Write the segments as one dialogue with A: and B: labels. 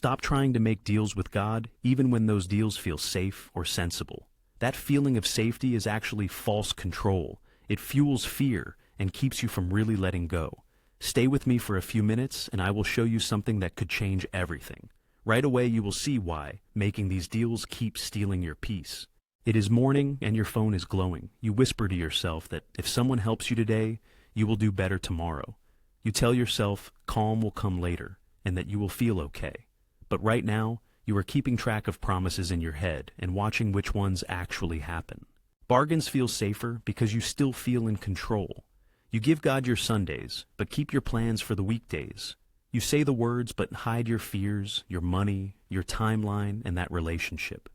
A: Stop trying to make deals with God, even when those deals feel safe or sensible. That feeling of safety is actually false control. It fuels fear and keeps you from really letting go. Stay with me for a few minutes and I will show you something that could change everything. Right away you will see why making these deals keeps stealing your peace. It is morning and your phone is glowing. You whisper to yourself that if someone helps you today, you will do better tomorrow. You tell yourself calm will come later and that you will feel okay. But right now, you are keeping track of promises in your head and watching which ones actually happen. Bargains feel safer because you still feel in control. You give God your Sundays, but keep your plans for the weekdays. You say the words but hide your fears, your money, your timeline, and that relationship.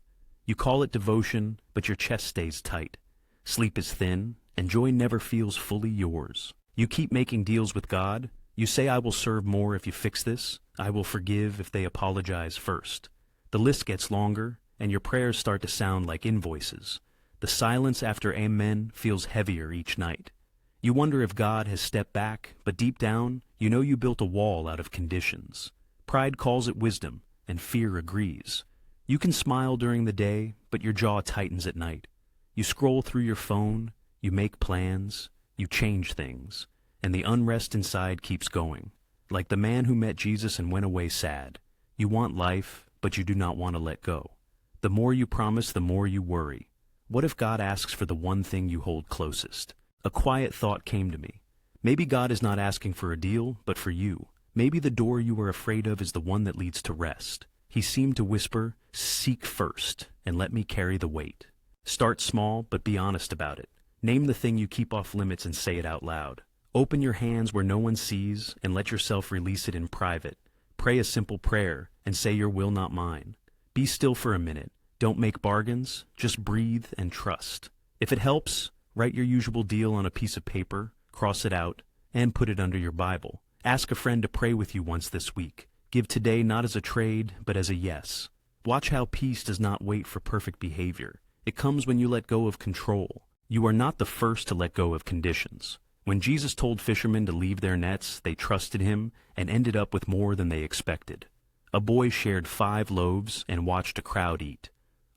A: You call it devotion, but your chest stays tight. Sleep is thin, and joy never feels fully yours. You keep making deals with God. You say, I will serve more if you fix this. I will forgive if they apologize first. The list gets longer, and your prayers start to sound like invoices. The silence after amen feels heavier each night. You wonder if God has stepped back, but deep down, you know you built a wall out of conditions. Pride calls it wisdom, and fear agrees. You can smile during the day, but your jaw tightens at night. You scroll through your phone, you make plans, you change things, and the unrest inside keeps going. Like the man who met Jesus and went away sad. You want life, but you do not want to let go. The more you promise, the more you worry. What if God asks for the one thing you hold closest? A quiet thought came to me. Maybe God is not asking for a deal, but for you. Maybe the door you are afraid of is the one that leads to rest. He seemed to whisper, seek first, and let me carry the weight. Start small, but be honest about it. Name the thing you keep off limits and say it out loud. Open your hands where no one sees and let yourself release it in private. Pray a simple prayer and say your will, not mine. Be still for a minute. Don't make bargains, just breathe and trust. If it helps, write your usual deal on a piece of paper, cross it out, and put it under your Bible. Ask a friend to pray with you once this week. Give today not as a trade, but as a yes. Watch how peace does not wait for perfect behavior. It comes when you let go of control. You are not the first to let go of conditions. When Jesus told fishermen to leave their nets, they trusted him and ended up with more than they expected. A boy shared 5 loaves and watched a crowd eat.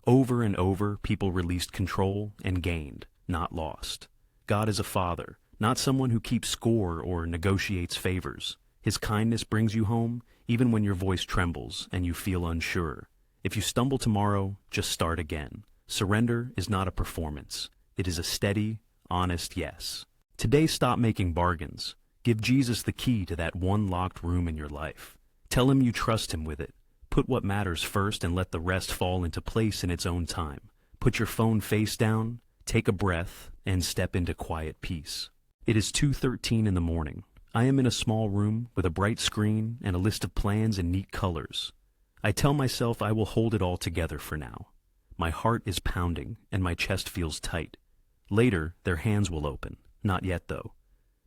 A: Over and over, people released control and gained, not lost. God is a father, not someone who keeps score or negotiates favors. His kindness brings you home, even when your voice trembles and you feel unsure. If you stumble tomorrow, just start again. Surrender is not a performance. It is a steady, honest yes. Today, stop making bargains. Give Jesus the key to that one locked room in your life. Tell him you trust him with it. Put what matters first and let the rest fall into place in its own time. Put your phone face down, take a breath, and step into quiet peace. It is 2:13 in the morning. I am in a small room with a bright screen and a list of plans in neat colors. I tell myself I will hold it all together for now. My heart is pounding and my chest feels tight. Later, their hands will open. Not yet, though.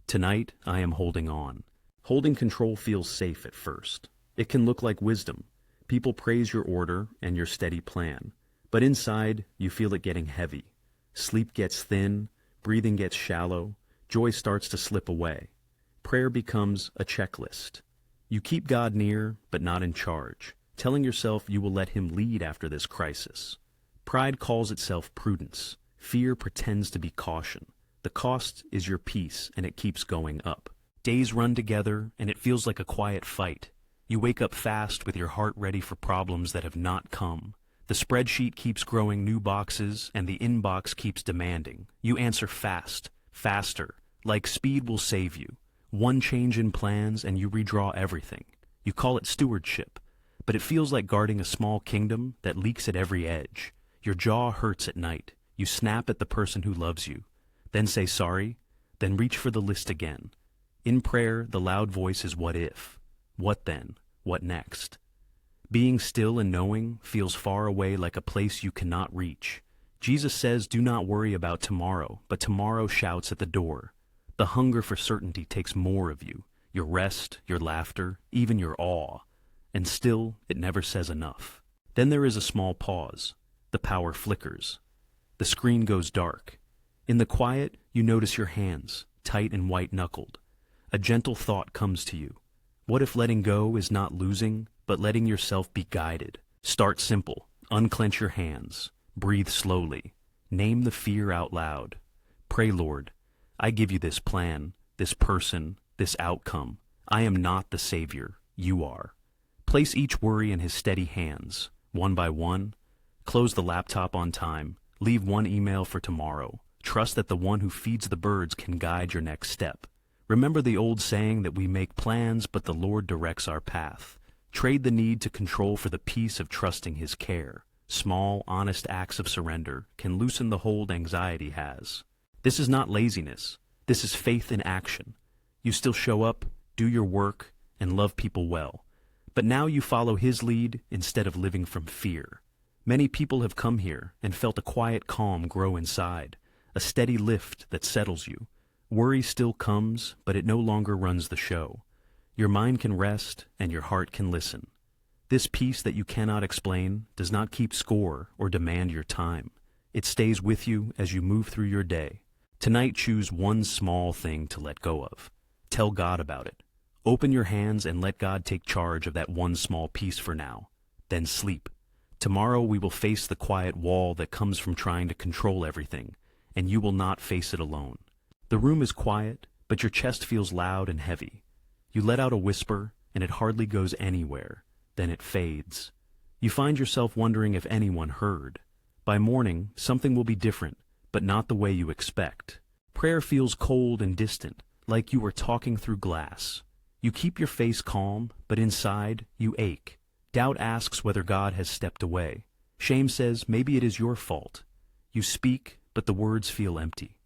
A: Tonight, I am holding on. Holding control feels safe at first. It can look like wisdom. People praise your order and your steady plan. But inside, you feel it getting heavy. Sleep gets thin, breathing gets shallow, joy starts to slip away. Prayer becomes a checklist. You keep God near, but not in charge, telling yourself you will let him lead after this crisis. Pride calls itself prudence. Fear pretends to be caution. The cost is your peace, and it keeps going up. Days run together, and it feels like a quiet fight. You wake up fast with your heart ready for problems that have not come. The spreadsheet keeps growing new boxes, and the inbox keeps demanding. You answer fast, faster, like speed will save you. One change in plans, and you redraw everything. You call it stewardship, but it feels like guarding a small kingdom that leaks at every edge. Your jaw hurts at night. You snap at the person who loves you. Then say sorry, then reach for the list again. In prayer, the loud voice is what if. What then? What next? Being still and knowing feels far away, like a place you cannot reach. Jesus says, do not worry about tomorrow, but tomorrow shouts at the door. The hunger for certainty takes more of you, your rest, your laughter, even your awe. And still, it never says enough. Then there is a small pause. The power flickers. The screen goes dark. In the quiet, you notice your hands, tight and white-knuckled. A gentle thought comes to you. What if letting go is not losing, but letting yourself be guided. Start simple. Unclench your hands. Breathe slowly. Name the fear out loud. Pray, Lord, I give you this plan, this person, this outcome. I am not the Savior. You are. Place each worry in his steady hands, one by one. Close the laptop on time. Leave one email for tomorrow. Trust that the one who feeds the birds can guide your next step. Remember the old saying that we make plans, but the Lord directs our path. Trade the need to control for the peace of trusting his care. Small, honest acts of surrender can loosen the hold anxiety has. This is not laziness. This is faith in action. You still show up, do your work, and love people well. But now you follow his lead instead of living from fear. Many people have come here and felt a quiet calm grow inside, a steady lift that settles you. Worry still comes, but it no longer runs the show. Your mind can rest and your heart can listen. This peace that you cannot explain does not keep score or demand your time. It stays with you as you move through your day. Tonight, choose one small thing to let go of. Tell God about it. Open your hands and let God take charge of that one small piece for now. Then sleep. Tomorrow we will face the quiet wall that comes from trying to control everything, and you will not face it alone. The room is quiet, but your chest feels loud and heavy. You let out a whisper, and it hardly goes anywhere. Then it fades. You find yourself wondering if anyone heard. By morning, something will be different, but not the way you expect. Prayer feels cold and distant, like you were talking through glass. You keep your face calm, but inside, you ache. Doubt asks whether God has stepped away. Shame says maybe it is your fault. You speak, but the words feel empty.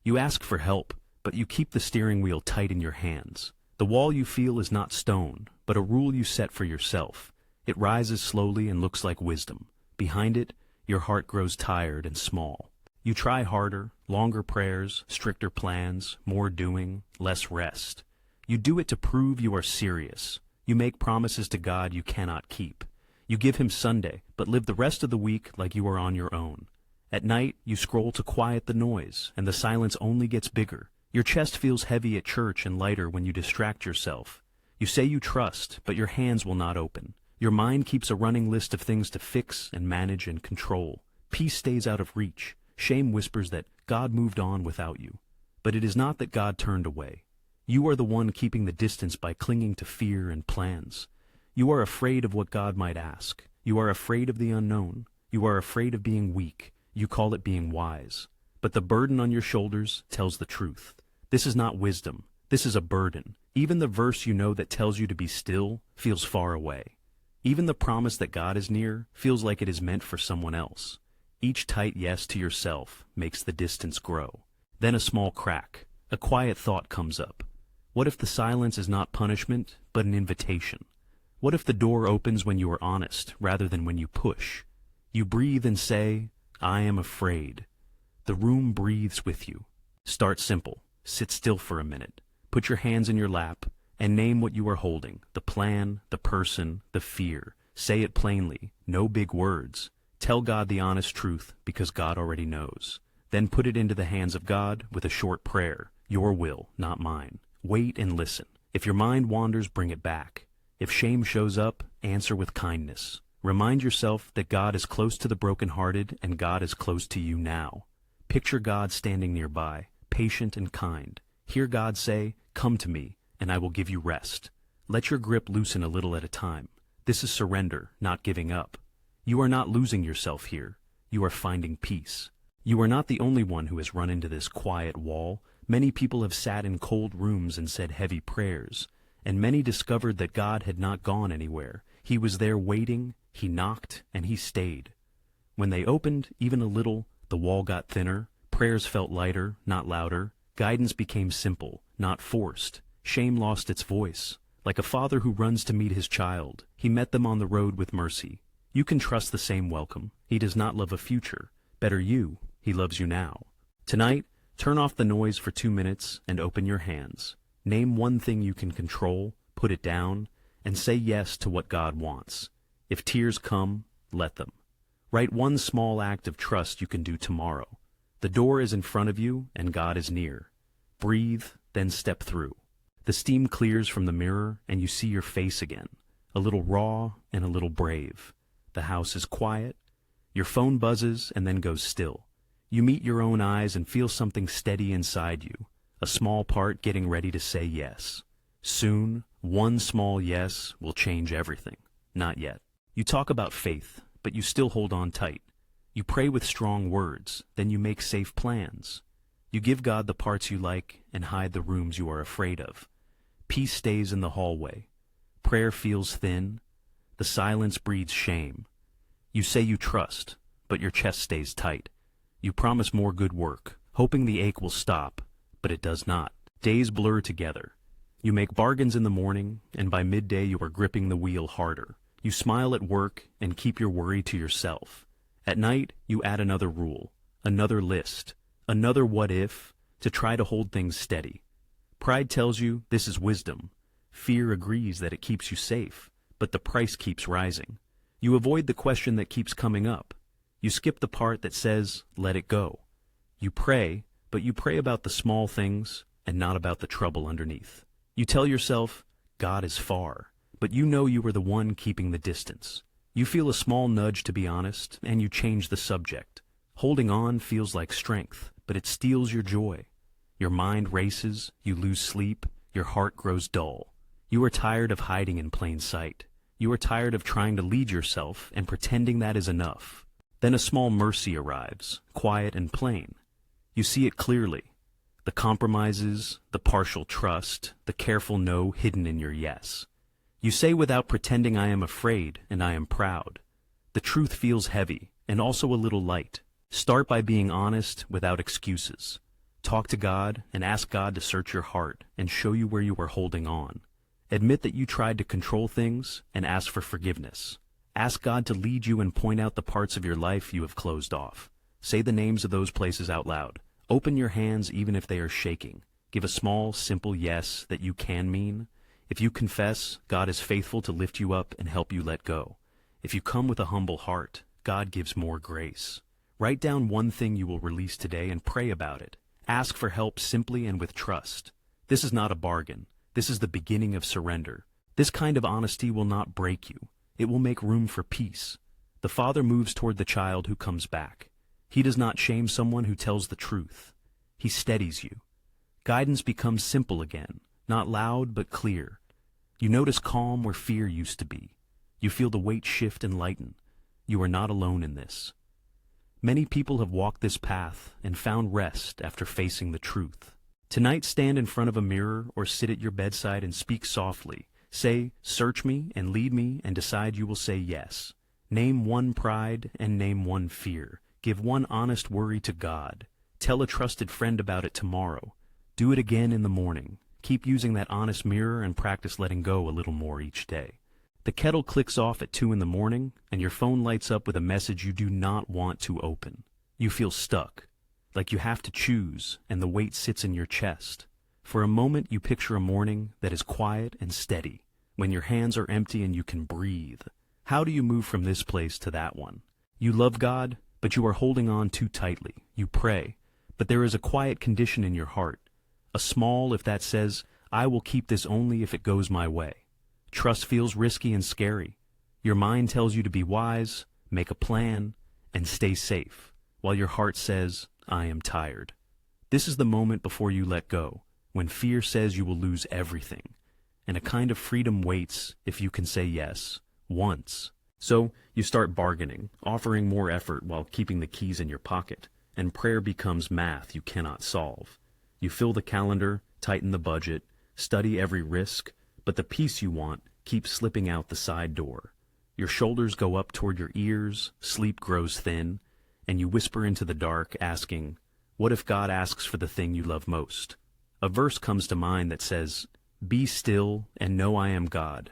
A: You ask for help, but you keep the steering wheel tight in your hands. The wall you feel is not stone, but a rule you set for yourself. It rises slowly and looks like wisdom. Behind it, your heart grows tired and small. You try harder, longer prayers, stricter plans, more doing, less rest. You do it to prove you are serious. You make promises to God you cannot keep. You give him Sunday, but live the rest of the week like you are on your own. At night, you scroll to quiet the noise, and the silence only gets bigger. Your chest feels heavy at church and lighter when you distract yourself. You say you trust, but your hands will not open. Your mind keeps a running list of things to fix and manage and control. Peace stays out of reach. Shame whispers that God moved on without you. But it is not that God turned away. You are the one keeping the distance by clinging to fear and plans. You are afraid of what God might ask. You are afraid of the unknown. You are afraid of being weak. You call it being wise. But the burden on your shoulders tells the truth. This is not wisdom. This is a burden. Even the verse you know that tells you to be still feels far away. Even the promise that God is near feels like it is meant for someone else. Each tight yes to yourself makes the distance grow. Then a small crack. A quiet thought comes up. What if the silence is not punishment, but an invitation? What if the door opens when you are honest, rather than when you push? You breathe and say, I am afraid. The room breathes with you. Start simple. Sit still for a minute. Put your hands in your lap, and name what you are holding, the plan, the person, the fear. Say it plainly, no big words. Tell God the honest truth, because God already knows. Then put it into the hands of God with a short prayer. Your will, not mine. Wait and listen. If your mind wanders, bring it back. If shame shows up, answer with kindness. Remind yourself that God is close to the brokenhearted and God is close to you now. Picture God standing nearby, patient and kind. Hear God say, come to me, and I will give you rest. Let your grip loosen a little at a time. This is surrender, not giving up. You are not losing yourself here. You are finding peace. You are not the only one who has run into this quiet wall. Many people have sat in cold rooms and said heavy prayers, and many discovered that God had not gone anywhere. He was there waiting, he knocked, and he stayed. When they opened, even a little, the wall got thinner, prayers felt lighter, not louder, guidance became simple, not forced. Shame lost its voice. Like a father who runs to meet his child, he met them on the road with mercy. You can trust the same welcome. He does not love a future. Better you, he loves you now. Tonight, turn off the noise for 2 minutes and open your hands. Name one thing you can control, put it down, and say yes to what God wants. If tears come, let them. Write one small act of trust you can do tomorrow. The door is in front of you and God is near. Breathe, then step through. The steam clears from the mirror and you see your face again. a little raw and a little brave. The house is quiet. Your phone buzzes and then goes still. You meet your own eyes and feel something steady inside you, a small part getting ready to say yes. Soon, one small yes will change everything. Not yet. You talk about faith, but you still hold on tight. You pray with strong words, then you make safe plans. You give God the parts you like and hide the rooms you are afraid of. Peace stays in the hallway. Prayer feels thin. The silence breeds shame. You say you trust, but your chest stays tight. You promise more good work, hoping the ache will stop, but it does not. Days blur together. You make bargains in the morning, and by midday you are gripping the wheel harder. You smile at work and keep your worry to yourself. At night, you add another rule, another list, another what if, to try to hold things steady. Pride tells you this is wisdom. Fear agrees that it keeps you safe, but the price keeps rising. You avoid the question that keeps coming up. You skip the part that says, let it go. You pray, but you pray about the small things and not about the trouble underneath. You tell yourself, God is far, but you know you are the one keeping the distance. You feel a small nudge to be honest, and you change the subject. Holding on feels like strength, but it steals your joy. Your mind races, you lose sleep, your heart grows dull. You are tired of hiding in plain sight. You are tired of trying to lead yourself and pretending that is enough. Then a small mercy arrives, quiet and plain. You see it clearly. The compromises, the partial trust, the careful no hidden in your yes. You say without pretending, I am afraid and I am proud. The truth feels heavy and also a little light. Start by being honest without excuses. Talk to God and ask God to search your heart and show you where you are holding on. Admit that you tried to control things and ask for forgiveness. Ask God to lead you and point out the parts of your life you have closed off. Say the names of those places out loud. Open your hands even if they are shaking. Give a small, simple yes that you can mean. If you confess, God is faithful to lift you up and help you let go. If you come with a humble heart, God gives more grace. Write down one thing you will release today and pray about it. Ask for help simply and with trust. This is not a bargain. This is the beginning of surrender. This kind of honesty will not break you. It will make room for peace. The Father moves toward the child who comes back. He does not shame someone who tells the truth. He steadies you. Guidance becomes simple again, not loud but clear. You notice calm where fear used to be. You feel the weight shift and lighten. You are not alone in this. Many people have walked this path and found rest after facing the truth. Tonight, stand in front of a mirror or sit at your bedside and speak softly. Say, search me and lead me, and decide you will say yes. Name one pride and name one fear. Give one honest worry to God. Tell a trusted friend about it tomorrow. Do it again in the morning. Keep using that honest mirror and practice letting go a little more each day. The kettle clicks off at 2 in the morning, and your phone lights up with a message you do not want to open. You feel stuck, like you have to choose, and the weight sits in your chest. For a moment, you picture a morning that is quiet and steady, when your hands are empty and you can breathe. How do you move from this place to that one? You love God, but you are holding on too tightly. You pray, but there is a quiet condition in your heart. A small if that says, I will keep this only if it goes my way. Trust feels risky and scary. Your mind tells you to be wise, make a plan, and stay safe, while your heart says, I am tired. This is the moment before you let go, when fear says you will lose everything, and a kind of freedom waits if you can say yes, once. So you start bargaining, offering more effort while keeping the keys in your pocket, and prayer becomes math you cannot solve. You fill the calendar, tighten the budget, study every risk, but the peace you want keeps slipping out the side door. Your shoulders go up toward your ears, sleep grows thin, and you whisper into the dark, asking, what if God asks for the thing you love most? A verse comes to mind that says, be still and know I am God.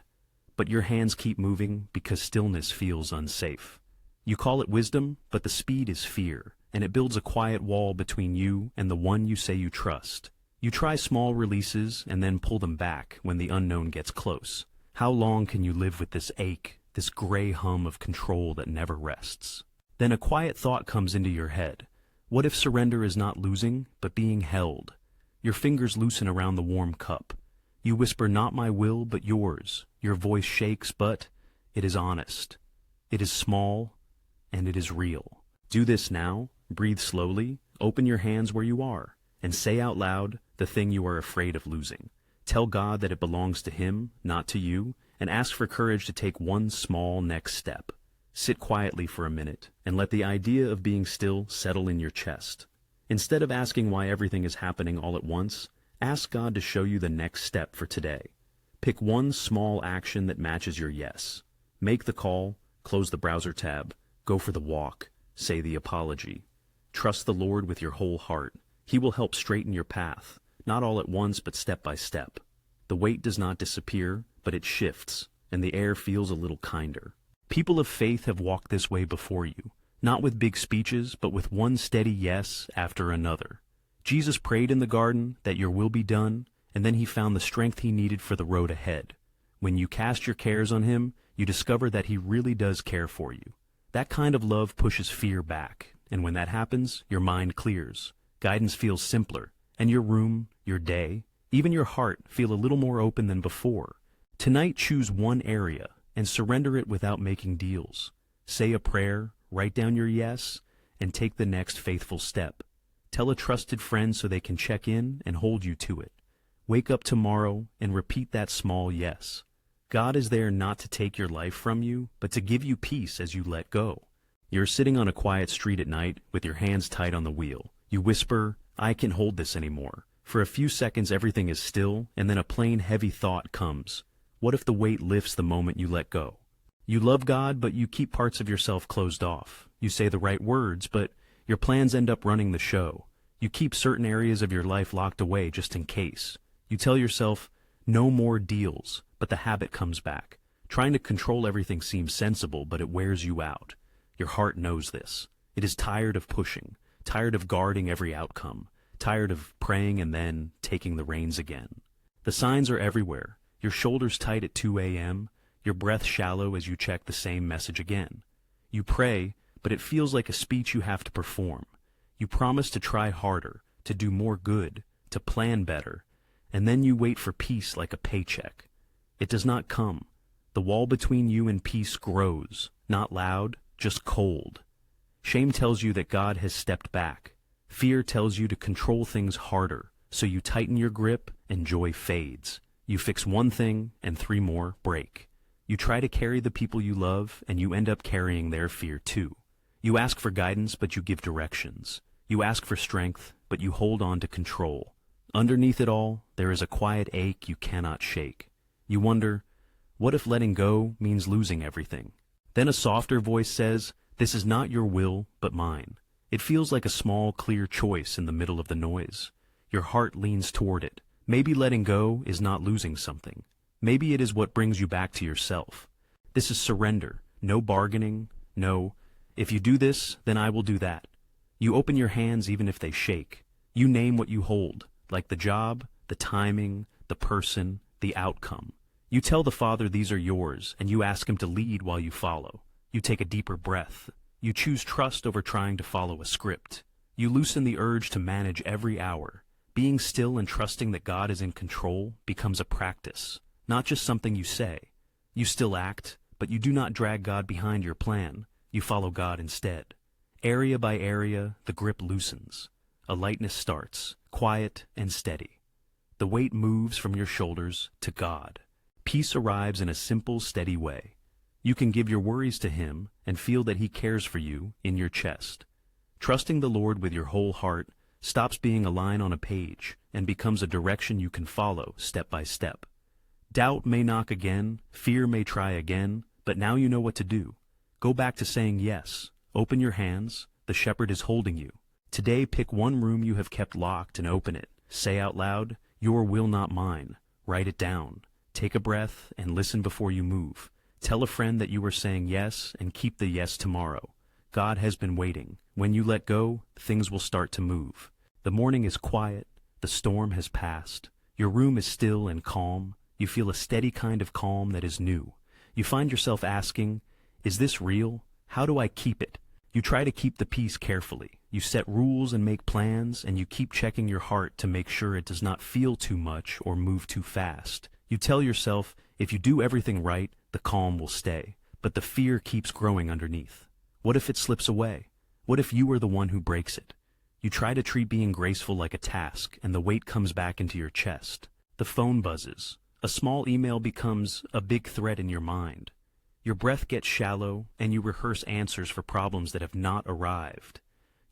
A: But your hands keep moving because stillness feels unsafe. You call it wisdom, but the speed is fear, and it builds a quiet wall between you and the one you say you trust. You try small releases and then pull them back when the unknown gets close. How long can you live with this ache, this gray hum of control that never rests? Then a quiet thought comes into your head. What if surrender is not losing, but being held? Your fingers loosen around the warm cup. You whisper, "Not my will, but yours." Your voice shakes, but it is honest. It is small, and it is real. Do this now. Breathe slowly. Open your hands where you are, and say out loud the thing you are afraid of losing. Tell God that it belongs to Him, not to you, and ask for courage to take one small next step. Sit quietly for a minute, and let the idea of being still settle in your chest. Instead of asking why everything is happening all at once, ask God to show you the next step for today. Pick one small action that matches your yes. Make the call, close the browser tab, go for the walk, say the apology. Trust the Lord with your whole heart. He will help straighten your path, not all at once but step by step. The weight does not disappear, but it shifts, and the air feels a little kinder. People of faith have walked this way before you, not with big speeches, but with one steady yes after another. Jesus prayed in the garden that your will be done, and then He found the strength He needed for the road ahead. When you cast your cares on Him, you discover that He really does care for you. That kind of love pushes fear back, and when that happens, your mind clears. Guidance feels simpler, and your room, your day, even your heart feel a little more open than before. Tonight, choose one area and surrender it without making deals. Say a prayer, write down your yes, and take the next faithful step. Tell a trusted friend so they can check in and hold you to it. Wake up tomorrow and repeat that small yes. God is there not to take your life from you, but to give you peace as you let go. You're sitting on a quiet street at night with your hands tight on the wheel. You whisper, "I can't hold this anymore." For a few seconds everything is still, and then a plain heavy thought comes. What if the weight lifts the moment you let go? You love God, but you keep parts of yourself closed off. You say the right words, but your plans end up running the show. You keep certain areas of your life locked away just in case. You tell yourself, no more deals, but the habit comes back. Trying to control everything seems sensible, but it wears you out. Your heart knows this. It is tired of pushing, tired of guarding every outcome, tired of praying and then taking the reins again. The signs are everywhere. Your shoulders tight at 2 a.m., your breath shallow as you check the same message again. You pray, but it feels like a speech you have to perform. You promise to try harder, to do more good, to plan better, and then you wait for peace like a paycheck. It does not come. The wall between you and peace grows, not loud, just cold. Shame tells you that God has stepped back. Fear tells you to control things harder, so you tighten your grip and joy fades. You fix one thing and 3 more break. You try to carry the people you love and you end up carrying their fear too. You ask for guidance but you give directions. You ask for strength but you hold on to control. Underneath it all, there is a quiet ache you cannot shake. You wonder, what if letting go means losing everything? Then a softer voice says, "This is not your will, but mine." It feels like a small, clear choice in the middle of the noise. Your heart leans toward it. Maybe letting go is not losing something. Maybe it is what brings you back to yourself. This is surrender, no bargaining, no, "If you do this, then I will do that." You open your hands even if they shake. You name what you hold, like the job, the timing, the person, the outcome. You tell the Father these are yours, and you ask Him to lead while you follow. You take a deeper breath. You choose trust over trying to follow a script. You loosen the urge to manage every hour. Being still and trusting that God is in control becomes a practice, not just something you say. You still act, but you do not drag God behind your plan. You follow God instead. Area by area, the grip loosens. A lightness starts, quiet and steady. The weight moves from your shoulders to God. Peace arrives in a simple, steady way. You can give your worries to Him and feel that He cares for you in your chest. Trusting the Lord with your whole heart stops being a line on a page and becomes a direction you can follow step by step. Doubt may knock again, fear may try again, but now you know what to do. Go back to saying yes. Open your hands. The shepherd is holding you. Today, pick one room you have kept locked and open it. Say out loud, "Your will, not mine." Write it down. Take a breath and listen before you move. Tell a friend that you are saying yes and keep the yes tomorrow. God has been waiting. When you let go, things will start to move. The morning is quiet. The storm has passed. Your room is still and calm. You feel a steady kind of calm that is new. You find yourself asking, "Is this real? How do I keep it?" You try to keep the peace carefully. You set rules and make plans, and you keep checking your heart to make sure it does not feel too much or move too fast. You tell yourself, if you do everything right, the calm will stay. But the fear keeps growing underneath. What if it slips away? What if you are the one who breaks it? You try to treat being graceful like a task, and the weight comes back into your chest. The phone buzzes. A small email becomes a big threat in your mind. Your breath gets shallow, and you rehearse answers for problems that have not arrived.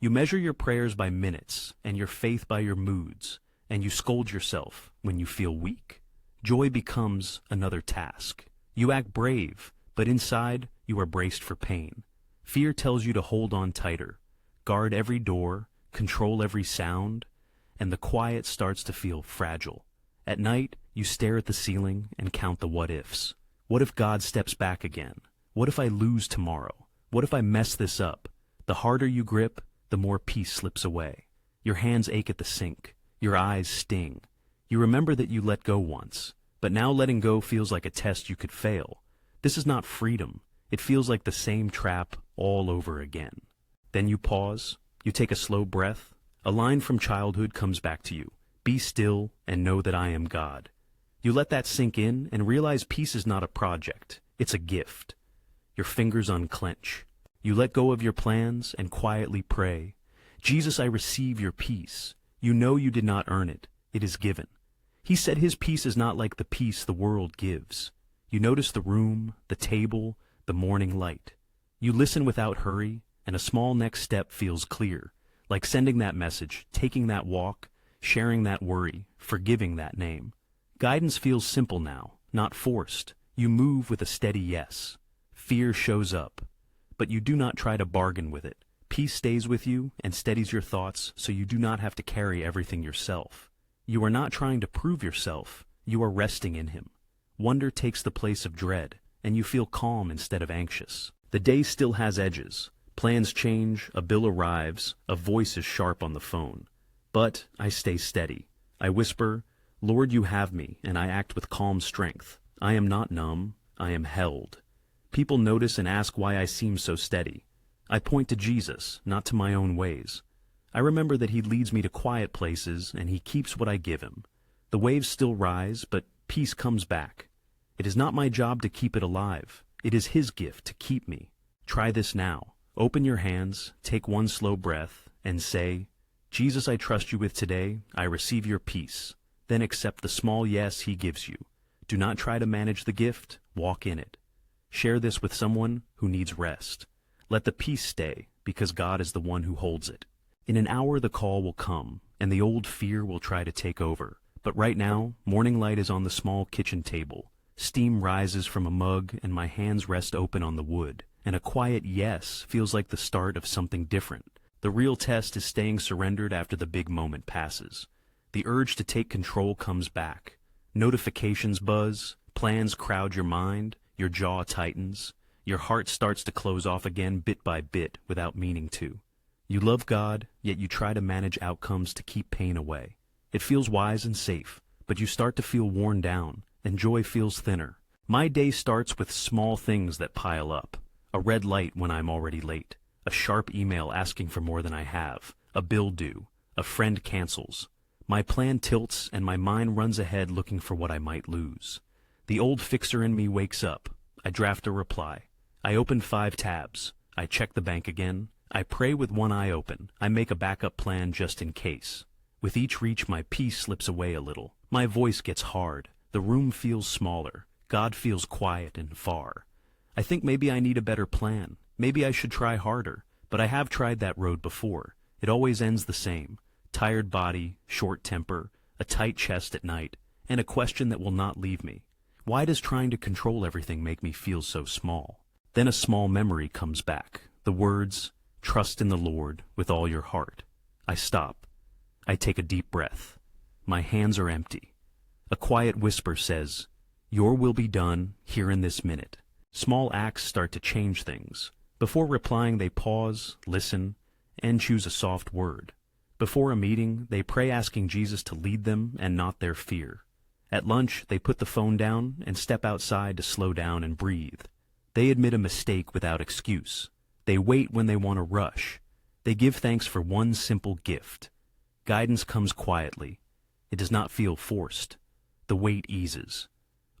A: You measure your prayers by minutes, and your faith by your moods, and you scold yourself when you feel weak. Joy becomes another task. You act brave, but inside you are braced for pain. Fear tells you to hold on tighter, guard every door, control every sound, and the quiet starts to feel fragile. At night, you stare at the ceiling and count the what-ifs. What if God steps back again? What if I lose tomorrow? What if I mess this up? The harder you grip, the more peace slips away. Your hands ache at the sink. Your eyes sting. You remember that you let go once, but now letting go feels like a test you could fail. This is not freedom. It feels like the same trap all over again. Then you pause. You take a slow breath. A line from childhood comes back to you. Be still and know that I am God. You let that sink in and realize peace is not a project. It's a gift. Your fingers unclench. You let go of your plans and quietly pray. Jesus, I receive your peace. You know you did not earn it. It is given. He said his peace is not like the peace the world gives. You notice the room, the table, the morning light. You listen without hurry, and a small next step feels clear, like sending that message, taking that walk, sharing that worry, forgiving that name. Guidance feels simple now, not forced. You move with a steady yes. Fear shows up, but you do not try to bargain with it. Peace stays with you and steadies your thoughts so you do not have to carry everything yourself. You are not trying to prove yourself. You are resting in him. Wonder takes the place of dread, and you feel calm instead of anxious. The day still has edges. Plans change, a bill arrives, a voice is sharp on the phone. But I stay steady. I whisper, Lord, you have me, and I act with calm strength. I am not numb. I am held. People notice and ask why I seem so steady. I point to Jesus, not to my own ways. I remember that he leads me to quiet places, and he keeps what I give him. The waves still rise, but peace comes back. It is not my job to keep it alive. It is his gift to keep me. Try this now. Open your hands, take one slow breath, and say, Jesus, I trust you with today. I receive your peace. Then accept the small yes he gives you. Do not try to manage the gift. Walk in it. Share this with someone who needs rest. Let the peace stay, because God is the one who holds it. In an hour the call will come, and the old fear will try to take over. But right now, morning light is on the small kitchen table. Steam rises from a mug, and my hands rest open on the wood. And a quiet yes feels like the start of something different. The real test is staying surrendered after the big moment passes. The urge to take control comes back. Notifications buzz, plans crowd your mind, your jaw tightens, your heart starts to close off again bit by bit without meaning to. You love God, yet you try to manage outcomes to keep pain away. It feels wise and safe, but you start to feel worn down, and joy feels thinner. My day starts with small things that pile up. A red light when I'm already late, a sharp email asking for more than I have, a bill due, a friend cancels. My plan tilts and my mind runs ahead looking for what I might lose. The old fixer in me wakes up. I draft a reply. I open 5 tabs. I check the bank again. I pray with one eye open. I make a backup plan just in case. With each reach, my peace slips away a little. My voice gets hard. The room feels smaller. God feels quiet and far. I think maybe I need a better plan. Maybe I should try harder. But I have tried that road before. It always ends the same. Tired body, short temper, a tight chest at night, and a question that will not leave me. Why does trying to control everything make me feel so small? Then a small memory comes back. The words, trust in the Lord with all your heart. I stop. I take a deep breath. My hands are empty. A quiet whisper says, your will be done here in this minute. Small acts start to change things. Before replying, they pause, listen, and choose a soft word. Before a meeting, they pray asking Jesus to lead them and not their fear. At lunch, they put the phone down and step outside to slow down and breathe. They admit a mistake without excuse. They wait when they want to rush. They give thanks for one simple gift. Guidance comes quietly. It does not feel forced. The weight eases.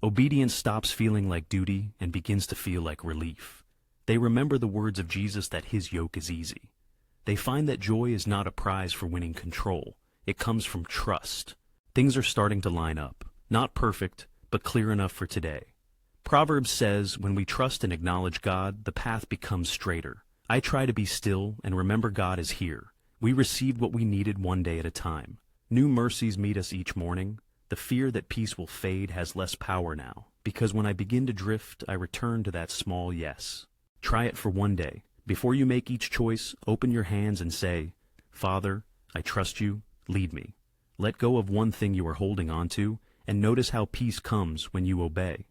A: Obedience stops feeling like duty and begins to feel like relief. They remember the words of Jesus that his yoke is easy. They find that joy is not a prize for winning control. It comes from trust. Things are starting to line up. Not perfect, but clear enough for today. Proverbs says, when we trust and acknowledge God, the path becomes straighter. I try to be still and remember God is here. We received what we needed one day at a time. New mercies meet us each morning. The fear that peace will fade has less power now, because when I begin to drift, I return to that small yes. Try it for one day. Before you make each choice, open your hands and say, Father, I trust you, lead me. Let go of one thing you are holding on to, and notice how peace comes when you obey.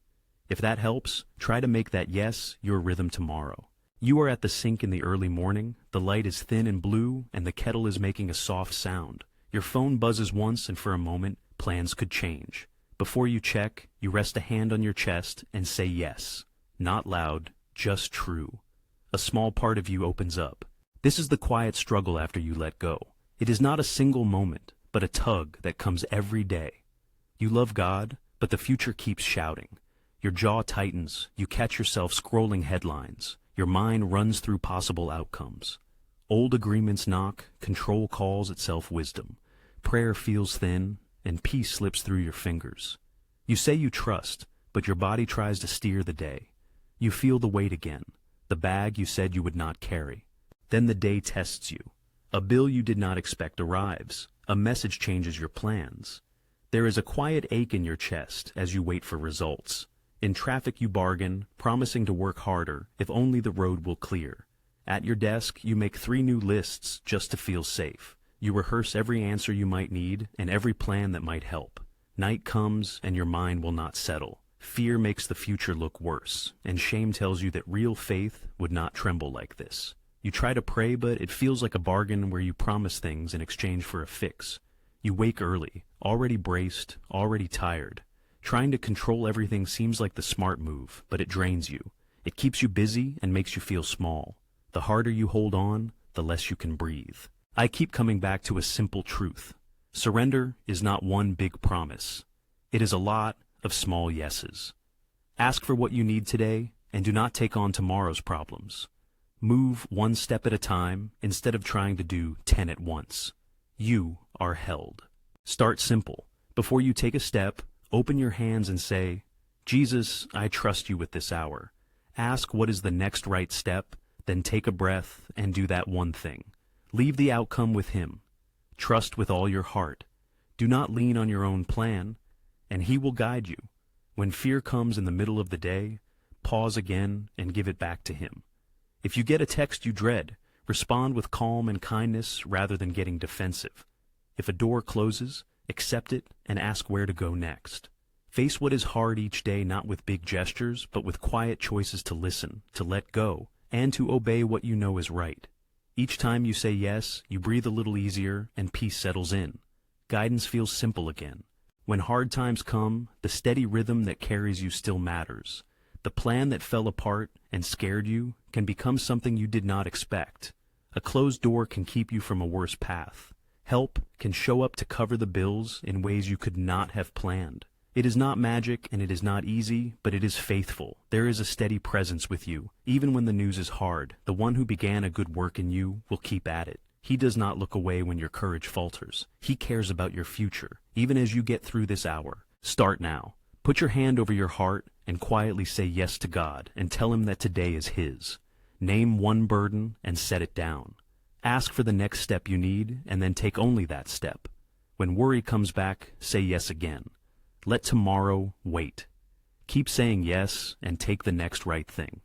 A: If that helps, try to make that yes your rhythm tomorrow. You are at the sink in the early morning, the light is thin and blue, and the kettle is making a soft sound. Your phone buzzes once, and for a moment, plans could change. Before you check, you rest a hand on your chest and say yes. Not loud, just true. A small part of you opens up. This is the quiet struggle after you let go. It is not a single moment, but a tug that comes every day. You love God, but the future keeps shouting. Your jaw tightens, you catch yourself scrolling headlines. Your mind runs through possible outcomes. Old agreements knock, control calls itself wisdom. Prayer feels thin, and peace slips through your fingers. You say you trust, but your body tries to steer the day. You feel the weight again, the bag you said you would not carry. Then the day tests you. A bill you did not expect arrives. A message changes your plans. There is a quiet ache in your chest as you wait for results. In traffic you bargain, promising to work harder if only the road will clear. At your desk you make 3 new lists just to feel safe. You rehearse every answer you might need and every plan that might help. Night comes and your mind will not settle. Fear makes the future look worse, and shame tells you that real faith would not tremble like this. You try to pray, but it feels like a bargain where you promise things in exchange for a fix. You wake early, already braced, already tired. Trying to control everything seems like the smart move, but it drains you. It keeps you busy and makes you feel small. The harder you hold on, the less you can breathe. I keep coming back to a simple truth. Surrender is not one big promise. It is a lot of small yeses. Ask for what you need today, and do not take on tomorrow's problems. Move one step at a time instead of trying to do 10 at once. You are held. Start simple. Before you take a step, open your hands and say, Jesus, I trust you with this hour. Ask what is the next right step, then take a breath and do that one thing. Leave the outcome with Him. Trust with all your heart. Do not lean on your own plan, and He will guide you. When fear comes in the middle of the day, pause again and give it back to Him. If you get a text you dread, respond with calm and kindness rather than getting defensive. If a door closes, accept it and ask where to go next. Face what is hard each day not with big gestures, but with quiet choices to listen, to let go, and to obey what you know is right. Each time you say yes, you breathe a little easier and peace settles in. Guidance feels simple again. When hard times come, the steady rhythm that carries you still matters. The plan that fell apart and scared you can become something you did not expect. A closed door can keep you from a worse path. Help can show up to cover the bills in ways you could not have planned. It is not magic and it is not easy, but it is faithful. There is a steady presence with you. Even when the news is hard, the one who began a good work in you will keep at it. He does not look away when your courage falters. He cares about your future, even as you get through this hour. Start now. Put your hand over your heart and quietly say yes to God and tell Him that today is His. Name one burden and set it down. Ask for the next step you need and then take only that step. When worry comes back, say yes again. Let tomorrow wait. Keep saying yes and take the next right thing.